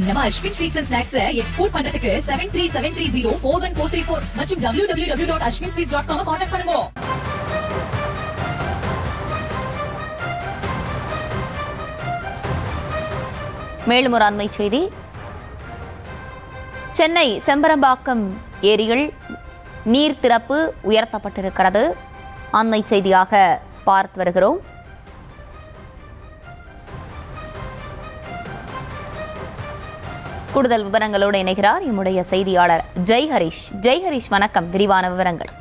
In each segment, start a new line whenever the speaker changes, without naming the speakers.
நம்ம Ashwin sweets and snacks export பண்றதுக்கு 7373041434 மற்றும் www.ashwinsweets.com கான்டாக்ட் பண்ணுங்க.
மேலும் ஒரு அண்மை செய்தி. சென்னை செம்பரம்பாக்கம் ஏரியில் நீர் திறப்பு உயர்த்தப்பட்டிருக்கிறது. அண்மை செய்தியாக பார்த்து வருகிறோம். கூடுதல் விவரங்களோடு இணைகிறார் நம்முடைய செய்தியாளர் ஜெய்ஹரிஷ். ஜெய்ஹரிஷ், வணக்கம். விரிவான விவரங்கள்.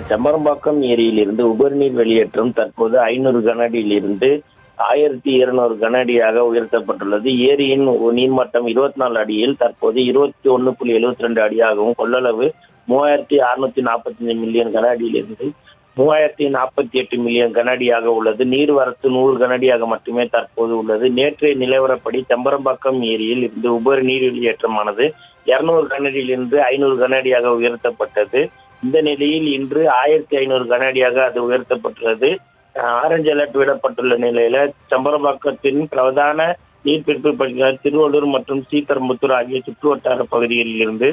செம்பரம்பாக்கம் ஏரியிலிருந்து உபரிநீர் வெளியேற்றம் தற்போது 500 கனஅடியிலிருந்து 1200 கனஅடியாக உயர்த்தப்பட்டுள்ளது. ஏரியின் நீர்மட்டம் 24 அடியில் தற்போது 21.72 அடியாகவும், கொள்ளளவு 3645 மில்லியன் கனஅடியிலிருந்து 3048 மில்லியன் கனஅடியாக உள்ளது. நீர்வரத்து 100 கனஅடியாக மட்டுமே தற்போது உள்ளது. நேற்றைய நிலவரப்படி செம்பரம்பாக்கம் ஏரியில் இருந்து உபரி நீர் வெளியேற்றமானது 200 கனஅடியிலிருந்து 500 கனஅடியாக உயர்த்தப்பட்டது. இந்த நிலையில் இன்று 1500 கனஅடியாக அது உயர்த்தப்பட்டுள்ளது. ஆரஞ்சு அலர்ட் விடப்பட்டுள்ள நிலையில செம்பரம்பாக்கத்தின் பிரதான நீர்பிடிப்பு பகுதிகள் திருவள்ளூர் மற்றும் ஸ்ரீபெரும்புத்தூர் ஆகிய சுற்றுவட்டார பகுதிகளில் இருந்து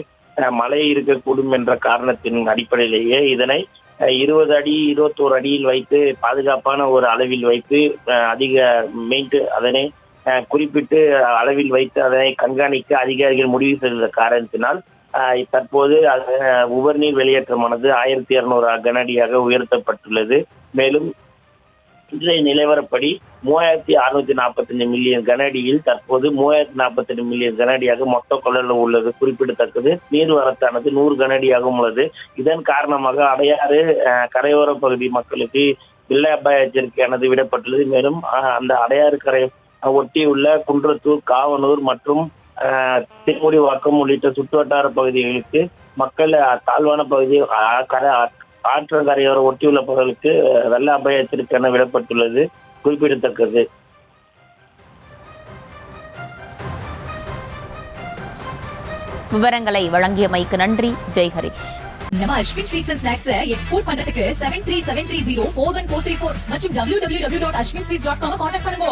மழை இருக்கக்கூடும் என்ற காரணத்தின் அடிப்படையிலேயே இதனை 20 அடி 21 அடியில் வைத்து பாதுகாப்பான ஒரு அளவில் வைத்து அதிக அதனை குறிப்பிட்டு அளவில் வைத்து அதனை கண்காணிக்க அதிகாரிகள் முடிவு செய்த காரணத்தினால் தற்போது உபரிநீர் வெளியேற்றமானது 1200 கனஅடியாக உயர்த்தப்பட்டுள்ளது. மேலும் இன்றைய நிலவரப்படி 3645 மில்லியன் கனஅடியில் தற்போது 3048 மில்லியன் கனஅடியாக மொத்த கொள்ளளவு உள்ளது குறிப்பிடத்தக்கது. நீர்வரத்தானது 100 கனஅடியாகவும் உள்ளது. இதன் காரணமாக அடையாறு கரையோர பகுதி மக்களுக்கு வெள்ள அபாய எச்சரிக்கையானது விடப்பட்டுள்ளது. மேலும் அந்த அடையாறு கரை ஒட்டியுள்ள குன்றத்தூர், காவனூர் மற்றும் திருமுடிவாக்கம் உள்ளிட்ட சுற்றுவட்டார பகுதிகளுக்கு மக்கள் தாழ்வான பகுதி ஆற்றங்கரையோர ஒட்டியுள்ள பகுதிகளுக்கு வெள்ள அபாய எச்சரிக்கை விடப்பட்டுள்ளது குறிப்பிடத்தக்கது.
விவரங்களை வழங்கியமைக்கு நன்றி ஜெய்ஹரிஷ்.
நம்ம Ashwin sweets and snacks export பண்றதுக்கு 7373041434 மற்றும் www.ashwinsweets.com கான்டாக்ட் பண்ணுங்க.